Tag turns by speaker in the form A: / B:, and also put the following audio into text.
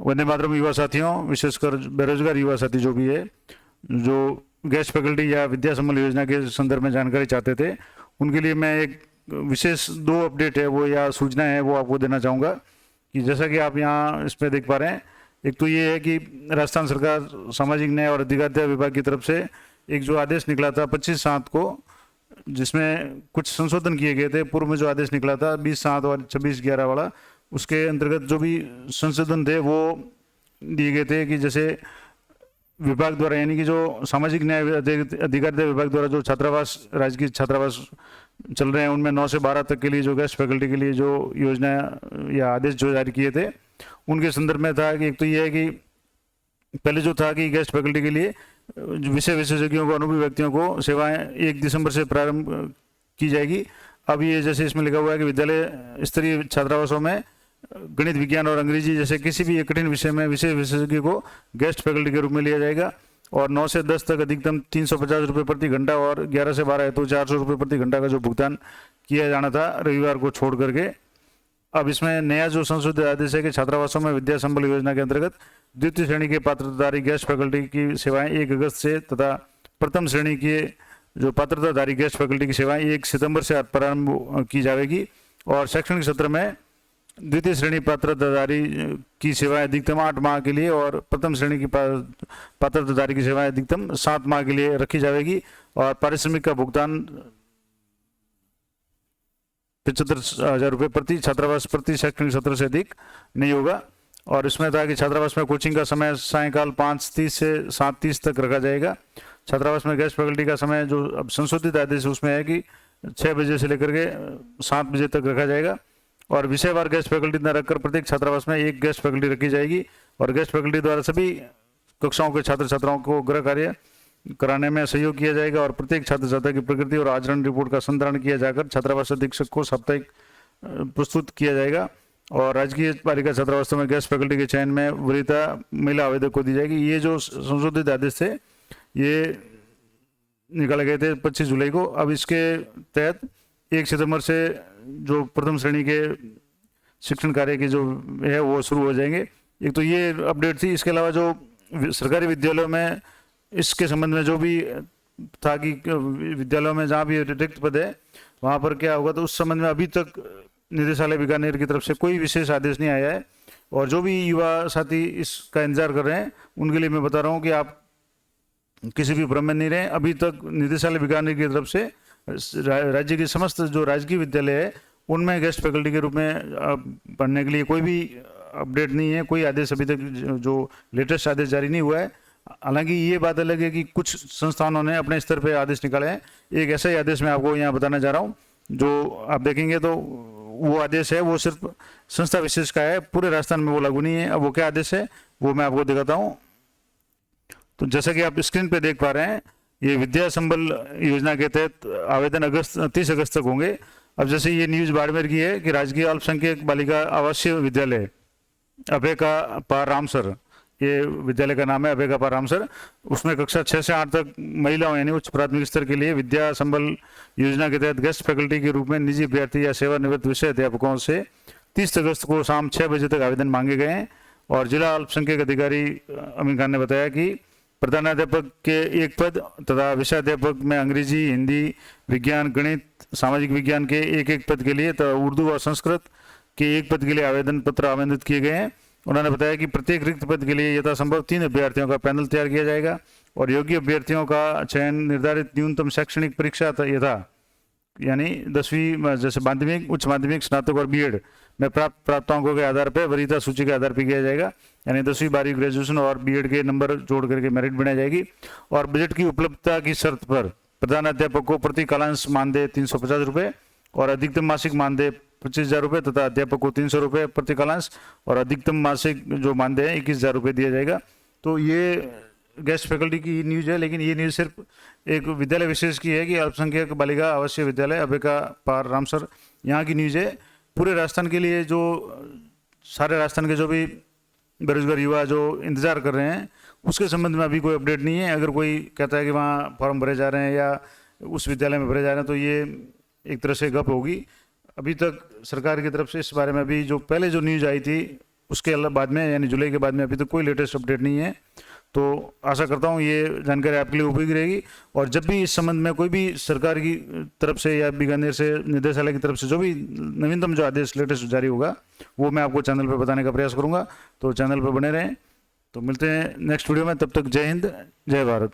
A: वंदे मातरम युवा साथियों, विशेषकर बेरोजगार युवा साथी जो भी है, जो गेस्ट फैकल्टी या विद्या संबल योजना के संदर्भ में जानकारी चाहते थे, उनके लिए मैं एक विशेष 2 अपडेट है वो या सूचना है वो आपको देना चाहूँगा। कि जैसा कि आप यहाँ इसमें देख पा रहे हैं, एक तो ये है कि राजस्थान सरकार सामाजिक न्याय और अधिकारिता विभाग की तरफ से एक जो आदेश निकला था 25/7 को, जिसमें कुछ संशोधन किए गए थे। पूर्व में जो आदेश निकला था 20/7 और 26/11 वाला, उसके अंतर्गत जो भी संशोधन थे वो दिए गए थे कि जैसे विभाग द्वारा, यानी कि जो सामाजिक न्याय अधिकारिता विभाग द्वारा जो छात्रावास, राजकीय छात्रावास चल रहे हैं, उनमें 9 से 12 तक के लिए जो गेस्ट फैकल्टी के लिए जो योजना या आदेश जो जारी किए थे, उनके संदर्भ में था कि एक तो ये है कि पहले जो था कि गेस्ट फैकल्टी के लिए विषय विशेषज्ञों को, अनुभवी व्यक्तियों को सेवाएं 1 दिसंबर से प्रारंभ की जाएगी। अब ये जैसे इसमें लिखा हुआ है कि विद्यालय स्तरीय छात्रावासों में गणित, विज्ञान और अंग्रेजी जैसे किसी भी एक कठिन विषय में विषय विशेषज्ञ को गेस्ट फैकल्टी के रूप में लिया जाएगा। और 9 से 10 तक अधिकतम 350 रुपये प्रति घंटा और 11 से 12 है तो 400 रुपये प्रति घंटा का जो भुगतान किया जाना था रविवार को छोड़ करके, अब इसमें नया जो संशोधित आदेश है कि छात्रावासों में विद्या संबल योजना के अंतर्गत द्वितीय श्रेणी के पात्रताधारी गेस्ट फैकल्टी की सेवाएं 1 अगस्त से तथा प्रथम श्रेणी के जो पात्रताधारी गेस्ट फैकल्टी की सेवाएं 1 सितंबर से प्रारंभ की जाएगी। और शैक्षणिक सत्र में द्वितीय श्रेणी पात्रताधारी की सेवाएं अधिकतम 8 माह के लिए और प्रथम श्रेणी की पात्रताधारी की सेवाएं अधिकतम 7 माह के लिए रखी जाएगी। और पारिश्रमिक का भुगतान 75,000 रुपये प्रति छात्रावास प्रति शैक्षणिक सत्र से अधिक नहीं होगा। और इसमें था कि छात्रावास में कोचिंग का समय सायंकाल 5:30 से 7:30 तक रखा जाएगा। छात्रावास में गेस्ट फैकल्टी का समय जो अब संशोधित आदेश उसमें है कि 6 बजे से लेकर के 7 बजे तक रखा जाएगा। और विषयवार गेस्ट फैकल्टी न रखकर प्रत्येक छात्रावास में 1 गेस्ट फैकल्टी रखी जाएगी। और गेस्ट फैकल्टी द्वारा सभी कक्षाओं के छात्र छात्राओं को गृह कार्य कराने में सहयोग किया जाएगा। और प्रत्येक छात्र छात्रा की प्रकृति और आचरण रिपोर्ट का संधारण किया जाकर छात्रावास अधीक्षक को साप्ताहिक प्रस्तुत किया जाएगा। और राजकीय बालिका छात्रावासों में गेस्ट फैकल्टी के चयन में वरीयता महिला आवेदक को दी जाएगी। ये जो संशोधित आदेश थे ये निकाले गए थे 25 जुलाई को। अब इसके तहत 1 सितंबर से जो प्रथम श्रेणी के शिक्षण कार्य की जो है वो शुरू हो जाएंगे। एक तो ये अपडेट थी। इसके अलावा जो सरकारी विद्यालयों में इसके संबंध में जो भी था कि विद्यालयों में जहाँ भी रिक्त पद है वहाँ पर क्या होगा, तो उस संबंध में अभी तक निदेशालय बीकानेर की तरफ से कोई विशेष आदेश नहीं आया है। और जो भी युवा साथी इसका इंतजार कर रहे हैं उनके लिए मैं बता रहा हूँ कि आप किसी भी भ्रम में नहीं रहें। अभी तक निदेशालय बीकानेर की तरफ से राज्य के समस्त जो राजकीय विद्यालय है उनमें गेस्ट फैकल्टी के रूप में पढ़ने के लिए कोई भी अपडेट नहीं है, कोई आदेश अभी तक जो लेटेस्ट आदेश जारी नहीं हुआ है। हालांकि ये बात अलग है कि कुछ संस्थानों ने अपने स्तर पे आदेश निकाले हैं। एक ऐसा ही आदेश मैं आपको यहाँ बताना चाह रहा हूँ, जो आप देखेंगे तो वो आदेश है वो सिर्फ संस्था विशेष का है, पूरे राजस्थान में वो लागू नहीं है। अब वो क्या आदेश है वो मैं आपको दिखाता हूँ। तो जैसा कि आप स्क्रीन पे देख पा रहे हैं, ये विद्या संबल योजना के तहत आवेदन 30 अगस्त तक होंगे। अब जैसे ये न्यूज़ बाड़मेर की है कि राजकीय अल्पसंख्यक बालिका आवासीय विद्यालय अभेका पार रामसर, ये विद्यालय का नाम है अभेका पार रामसर, उसमें कक्षा 6 से 8 तक महिलाओं यानी उच्च प्राथमिक स्तर के लिए विद्या संबल योजना के तहत गेस्ट फैकल्टी के रूप में निजी अभ्यर्थी या सेवानिवृत्त विषय अध्यापकों से 30 अगस्त को शाम 6 बजे तक आवेदन मांगे गए हैं। और जिला अल्पसंख्यक अधिकारी अमीन खान ने बताया कि प्रधानाध्यापक के 1 पद तथा विषयाध्यापक में अंग्रेजी, हिंदी, विज्ञान, गणित, सामाजिक विज्ञान के 1 पद के लिए तथा उर्दू और संस्कृत के 1 पद के लिए आवेदन पत्र आमंत्रित किए गए हैं। उन्होंने बताया कि प्रत्येक रिक्त पद के लिए यथासंभव 3 अभ्यर्थियों का पैनल तैयार किया जाएगा और योग्य अभ्यर्थियों का चयन निर्धारित न्यूनतम शैक्षणिक परीक्षा यथा यानी 10वीं जैसे माध्यमिक, उच्च माध्यमिक, स्नातक और बीएड में प्राप्त प्राप्तांकों के आधार पर वरीयता सूची के आधार पर किया जाएगा। यानी 10वीं 12वीं ग्रेजुएशन और बीएड के नंबर जोड़ करके मेरिट बनाई जाएगी। और बजट की उपलब्धता की शर्त पर प्रधानाध्यापक को प्रति कालांश मानदेय 350 रुपये और अधिकतम मासिक मानदेय 25,000 रुपये तथा अध्यापक को 300 रुपये प्रति कालांश और अधिकतम मासिक जो मानदेय है 21,000 रुपये दिया जाएगा। तो ये गेस्ट फैकल्टी की न्यूज़ है, लेकिन ये न्यूज़ सिर्फ एक विद्यालय विशेष की है कि अल्पसंख्यक बालिका आवासीय विद्यालय अभेका पार रामसर यहाँ की न्यूज़ है। पूरे राजस्थान के लिए जो सारे राजस्थान के जो भी बेरोजगार युवा जो इंतज़ार कर रहे हैं उसके संबंध में अभी कोई अपडेट नहीं है। अगर कोई कहता है कि वहाँ फॉर्म भरे जा रहे हैं या उस विद्यालय में भरे जा रहे हैं तो ये एक तरह से गप होगी। अभी तक सरकार की तरफ से इस बारे में अभी जो पहले जो न्यूज़ आई थी उसके बाद में यानी जुलाई के बाद में अभी तक कोई लेटेस्ट अपडेट नहीं है। तो आशा करता हूँ ये जानकारी आपके लिए उपयोगी रहेगी। और जब भी इस संबंध में कोई भी सरकार की तरफ से या बीकानेर से निदेशालय की तरफ से जो भी नवीनतम जो आदेश लेटेस्ट जारी होगा वो मैं आपको चैनल पर बताने का प्रयास करूँगा। तो चैनल पर बने रहें। तो मिलते हैं नेक्स्ट वीडियो में, तब तक जय हिंद, जय भारत।